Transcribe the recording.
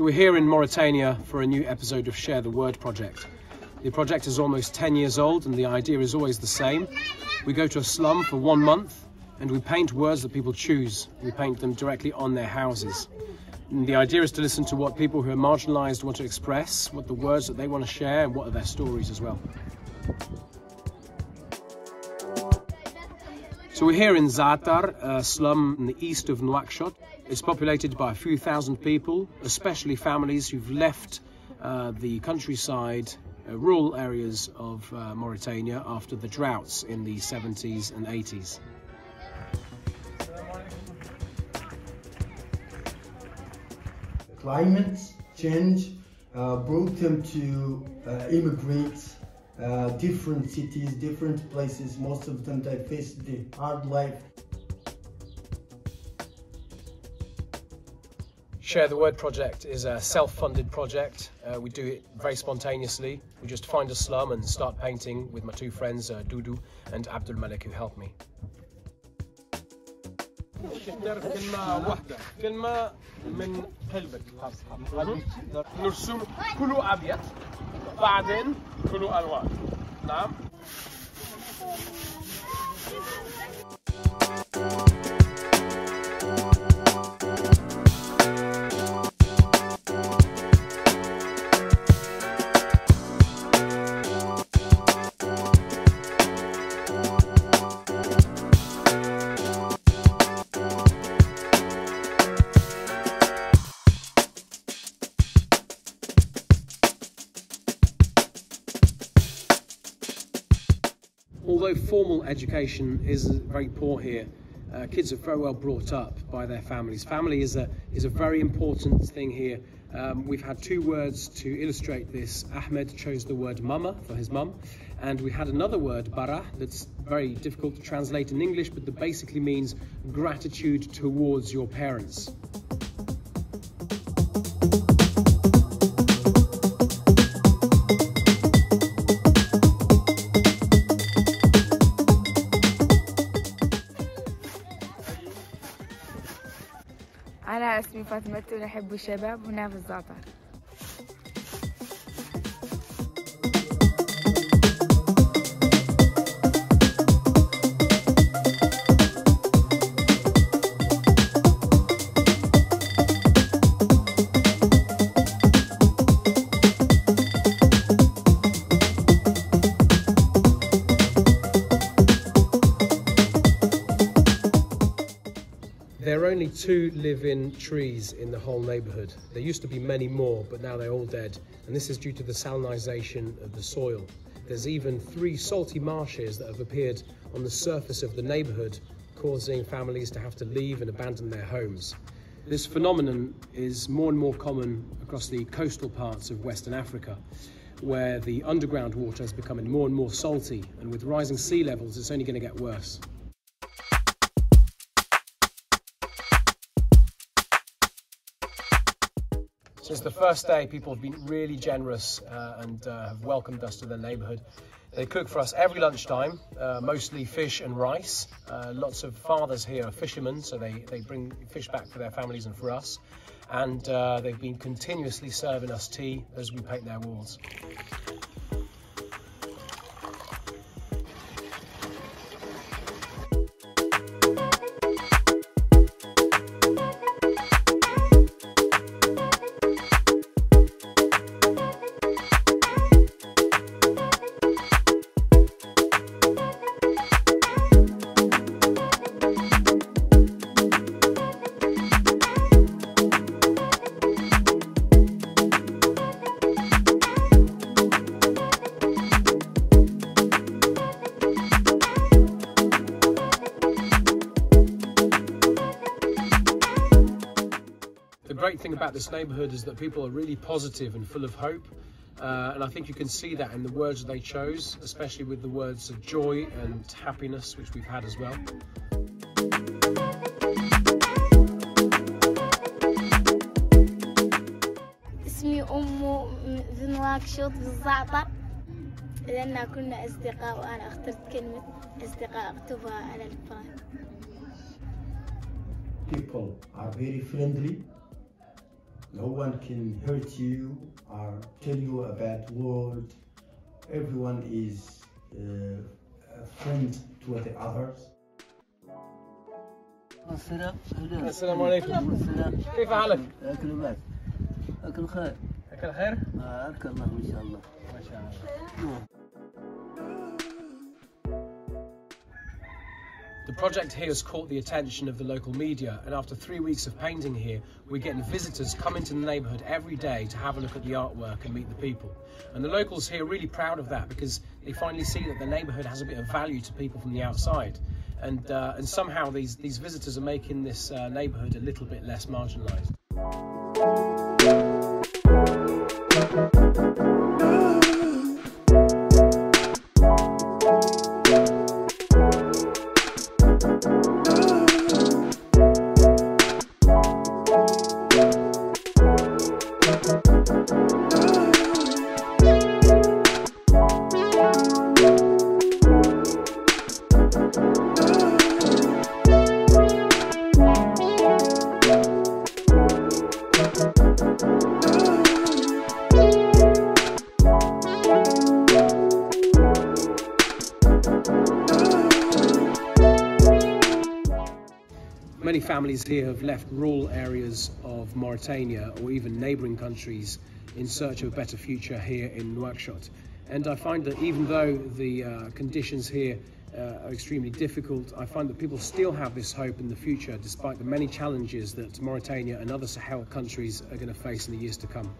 So we're here in Mauritania for a new episode of Share the Word project. The project is almost 10 years old and the idea is always the same. We go to a slum for 1 month and we paint words that people choose. We paint them directly on their houses. And the idea is to listen to what people who are marginalised want to express, what the words that they want to share, and what are their stories as well. So we're here in Zaatar, a slum in the east of Nouakchott. It's populated by a few thousand people, especially families who've left the countryside, rural areas of Mauritania after the droughts in the 70s and 80s. Climate change brought them to immigrate different cities, different places. Most of them they faced the hard life. Share the Word project is a self-funded project. We do it very spontaneously. We just find a slum and start painting with my two friends, Doudou and Abdul Malik, who help me. كلمة واحدة، كلمة من قلبك. نرسم كله أبيض، بعدين كله ألوان. نعم. Although formal education is very poor here, kids are very well brought up by their families. Family is a very important thing here. We've had two words to illustrate this. Ahmed chose the word mama for his mum, and we had another word, bara, that's very difficult to translate in English, but that basically means gratitude towards your parents. أنا اسمي فاطمة ونحب الشباب هنا في الزعتر. There are only 2 live-in trees in the whole neighbourhood. There used to be many more, but now they're all dead, and this is due to the salinisation of the soil. There's even 3 salty marshes that have appeared on the surface of the neighbourhood, causing families to have to leave and abandon their homes. This phenomenon is more and more common across the coastal parts of Western Africa, where the underground water is becoming more and more salty, and with rising sea levels it's only going to get worse. Since the first day, people have been really generous and have welcomed us to their neighbourhood. They cook for us every lunchtime, mostly fish and rice. Lots of fathers here are fishermen, so they bring fish back for their families and for us. And they've been continuously serving us tea as we paint their walls. The great thing about this neighbourhood is that people are really positive and full of hope, and I think you can see that in the words they chose, especially with the words of joy and happiness, which we've had as well. اسمي أمو في نواكشوط في الزعتر لأننا كنا أصدقاء وأنا اخترت كلمة أصدقاء أكتبها على الفرن. People are very friendly. No one can hurt you or tell you a bad word. Everyone is a friend to the others. السلام عليكم. كيف حالك؟ أكل بس. أكل خير. أكل خير؟ أكل الله إن شاء الله. ما شاء الله. The project here has caught the attention of the local media, and after 3 weeks of painting here, we're getting visitors come into the neighbourhood every day to have a look at the artwork and meet the people. And the locals here are really proud of that because they finally see that the neighbourhood has a bit of value to people from the outside. And somehow these visitors are making this neighbourhood a little bit less marginalised. Many families here have left rural areas of Mauritania or even neighbouring countries in search of a better future here in Nouakchott. And I find that even though the conditions here are extremely difficult, I find that people still have this hope in the future despite the many challenges that Mauritania and other Sahel countries are going to face in the years to come.